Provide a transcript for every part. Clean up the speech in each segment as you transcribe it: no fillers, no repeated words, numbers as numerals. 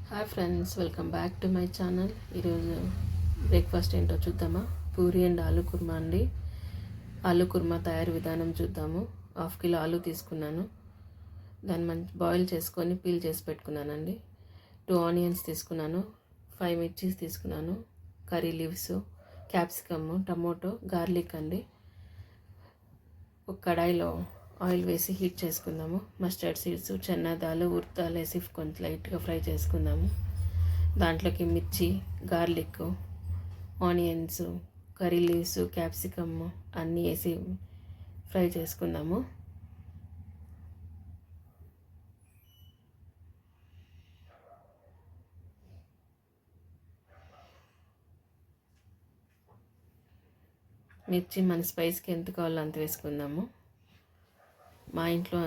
Hi friends, welcome back to my channel. ఈరోజు breakfast ఏంటో చూద్దామా? పూరి అండ్ ఆలూ కుర్మా అండి. ఆలూ కుర్మా తయారు విధానం చూద్దాము. 1/2 కిలో ఆలూ తీసుకున్నాను. దాన్ని మంచి బాయిల్ చేసుకొని పీల్ చేసి పెట్టుకున్నానండి. 2 ఆనియన్స్ తీసుకున్నాను. 5 మిర్చీస్ తీసుకున్నాను. Curry leaves, capsicum, tomato, garlic అండి. ఒక కడాయిలో ఆయిల్ వేసి హీట్ చేసుకుందాము. మస్టర్డ్ సీడ్స్, చెన్నాదాలు, ఉర్దాలు వేసి కొంచెం లైట్గా ఫ్రై చేసుకుందాము. దాంట్లోకి మిర్చి, garlic, onions, curry leaves, capsicum అన్నీ వేసి ఫ్రై చేసుకుందాము. మిర్చి మన స్పైస్కి ఎంత కావాలో అంత వేసుకుందాము. మా ఇంట్లో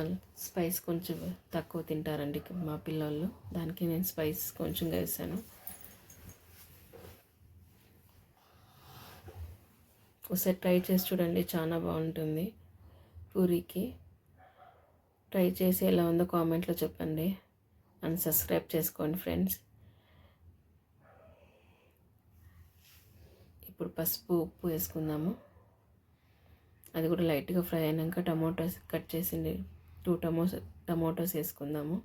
స్పైస్ కొంచెం తక్కువ తింటారండి మా పిల్లలు, దానికి నేను స్పైస్ కొంచెం వేసాను. ఒకసారి ట్రై చేసి చూడండి, చాలా బాగుంటుంది పూరీకి. ట్రై చేసి ఎలా ఉందో కామెంట్లో చెప్పండి అండ్ సబ్స్క్రైబ్ చేసుకోండి ఫ్రెండ్స్. ఇప్పుడు పసుపు, ఉప్పు వేసుకుందాము. అది కూడా లైట్గా ఫ్రై అయినాక టమోటాస్ కట్ చేసింది 2 టమోటాస్ వేసుకుందాము.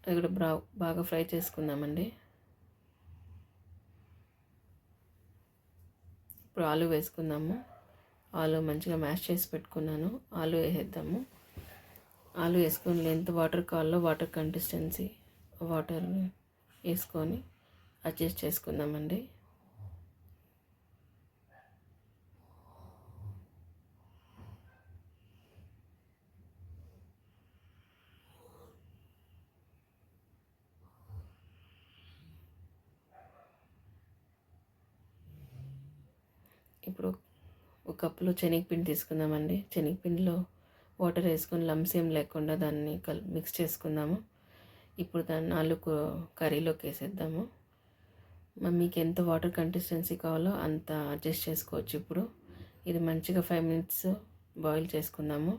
అది కూడా బాగా ఫ్రై చేసుకుందామండి. ఇప్పుడు ఆలు వేసుకుందాము. ఆలు మంచిగా మ్యాష్ చేసి పెట్టుకున్నాను. ఆలు వేసేద్దాము. ఆలు వేసుకొని ఎంత వాటర్ కావాలో వాటర్ కన్సిస్టెన్సీ వాటర్ వేసుకొని అడ్జస్ట్ చేసుకుందామండి. ఇప్పుడు ఒక కప్పులో శనగపిండి తీసుకుందామండి. శనగపిండిలో వాటర్ వేసుకొని లమ్స్ ఏం లేకుండా దాన్ని మిక్స్ చేసుకుందాము. ఇప్పుడు దాన్ని ఆలు కర్రీలోకి వేసేద్దాము. మీకు ఎంత వాటర్ కన్సిస్టెన్సీ కావాలో అంత అడ్జస్ట్ చేసుకోవచ్చు. ఇప్పుడు ఇది మంచిగా 5 మినిట్స్ బాయిల్ చేసుకుందాము.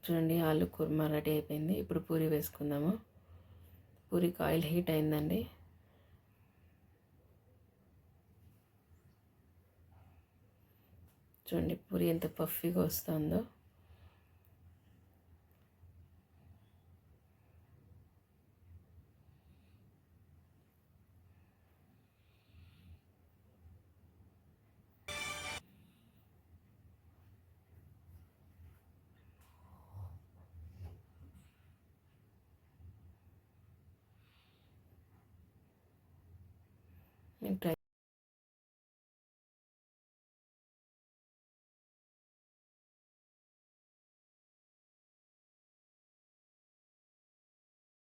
చూడండి, ఆలు కుర్మా రెడీ అయిపోయింది. ఇప్పుడు పూరి వేసుకుందాము. పూరికి ఆయిల్ హీట్ అయిందండి. చూడండి పూరి ఎంత పఫీగా వస్తుందో. ట్రై